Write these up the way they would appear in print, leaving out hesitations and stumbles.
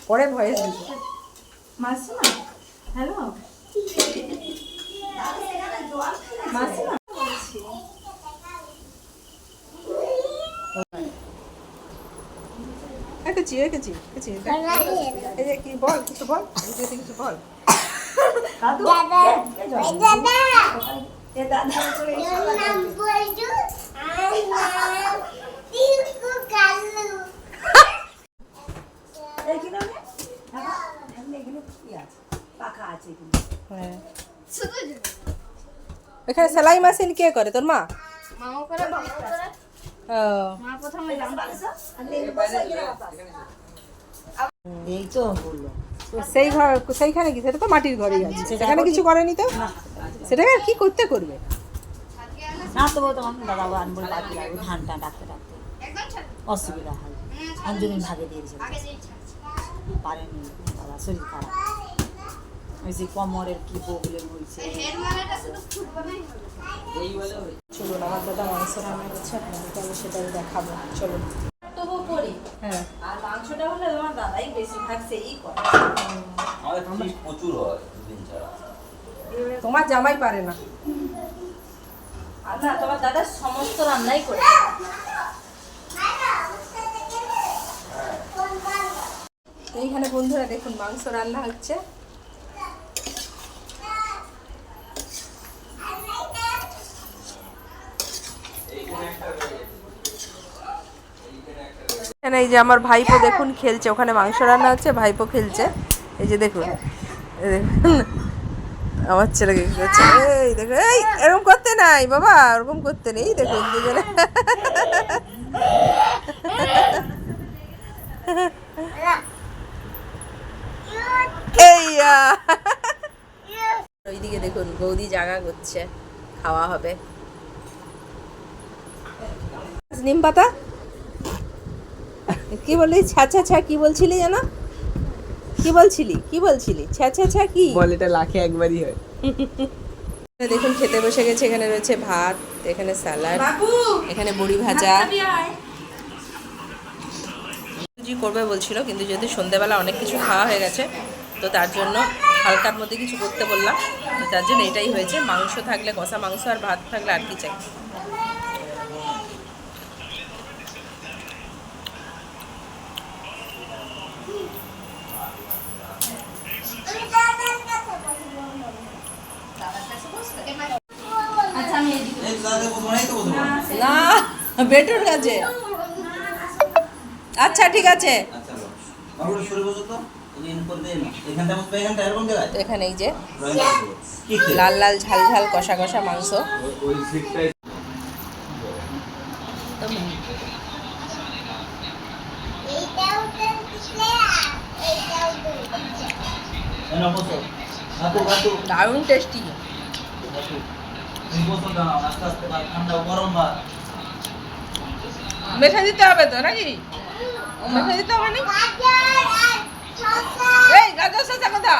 পরে ভয়েস দিব। মাসিমা হ্যালো মাসিমা এঁকেছি এঁকেছি এঁকেছি। এই যে কি বল, কিছু বল, ভিডিওতে কিছু বল। হ্যাঁ। এখানে সেলাই মেশিন কে করে, তোর মা? মাও করে বাবা করে ও, মা প্রথমে জানতো এই তো বললো তো সেই ঘর সেইখানে কি, সেটা তো মাটির ঘরেই আছে, সেখানে কিছু করেনি তো, সেটাকে আর কি করতে করবে। না তো তোমার দাদা আনবো লাগবে লাগবে ধানটা ডাকতে ডাকতে অসুবিধা হয়। অঞ্জলি ভাগে দিয়েছে পারেনি বাবা, শরীর খারাপ, ওই যে কোমরের কি প্রবলেম হয়েছে। চলুন, আমার দাদা মাংস রান্না করছে, আপনাদেরকে আমি সেটাই দেখাবো। চলুন। তবু করি, হ্যাঁ, আর মাংসটা হলে তোমার দাদাই বেশিরভাগ সেই করে। আমাদের ফিস প্রচুর হয় দুদিন ছাড়া। তোমার জামাই পারে না। আর না তোমার দাদা সমস্ত রান্নাই করে। এইখানে বন্ধুরা দেখুন মাংস রান্না হচ্ছে। এখানে এই যে আমার ভাইপো দেখুন খেলছে, ওখানে মাংস রান্না হচ্ছে, ভাইপো খেলছে। এই যে দেখুন, এই দেখুন আমার ছেলেকে কি করছে, এই দেখো, এই এরকম করতে নাই বাবা, ওরকম করতে নেই, দেখুন দুজনে। এই ওইদিকে দেখুন বৌদি জাগা করছে, খাওয়া হবে। নিম পাতা কি বললি, ছ্যা ছ্যা ছ্যা কি বলছিলি জানো, কি বলছিলি ছ্যা ছ্যা ছ্যা কি বল, এটা লাখে একবারই হয়। দেখুন খেতে বসে গেছে, এখানে রয়েছে ভাত, এখানে স্যালাড, এখানে বড়ি ভাজা। সুজি করবে বলছিল, কিন্তু যেহেতু সন্ধ্যেবেলা অনেক কিছু খাওয়া হয়ে গেছে, তো তার জন্য হালকার মধ্যে কিছু করতে বললাম, তো তার জন্য এটাই হয়েছে। মাংস থাকলে, কষা মাংস আর ভাত থাকলে আর কি চাই। আচ্ছা আমি এই দাদা বসবো নাই তো বসবো। না, বেটুর কাছে। আচ্ছা ঠিক আছে। আচ্ছা বাবু সরে বসো তো, এই ইন করে দেন, এখানটা বসবে, এখানটা এরকম জায়গায় তো এখানে এই যে কি খেয়ে? লাল লাল ঝাল ঝাল কষা কষা মাংস। ওই সিটটাই না বসো, হাতু হাতু দারুণ টেস্টি। হাতু তুমি বসো দাও, আস্তে আস্তে ভাত ঠান্ডা গরম ভাত। মেখে দিতে হবে তো নাকি, মেখে দিতে হবে না? এই গাজর শসা কথা।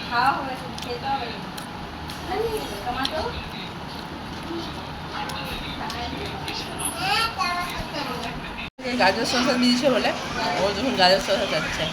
খাওয়া হবে খেতে হবে টমেটো গাজর শসা দিয়েছে বলে ও যখন গাজর শসা যাচ্ছে।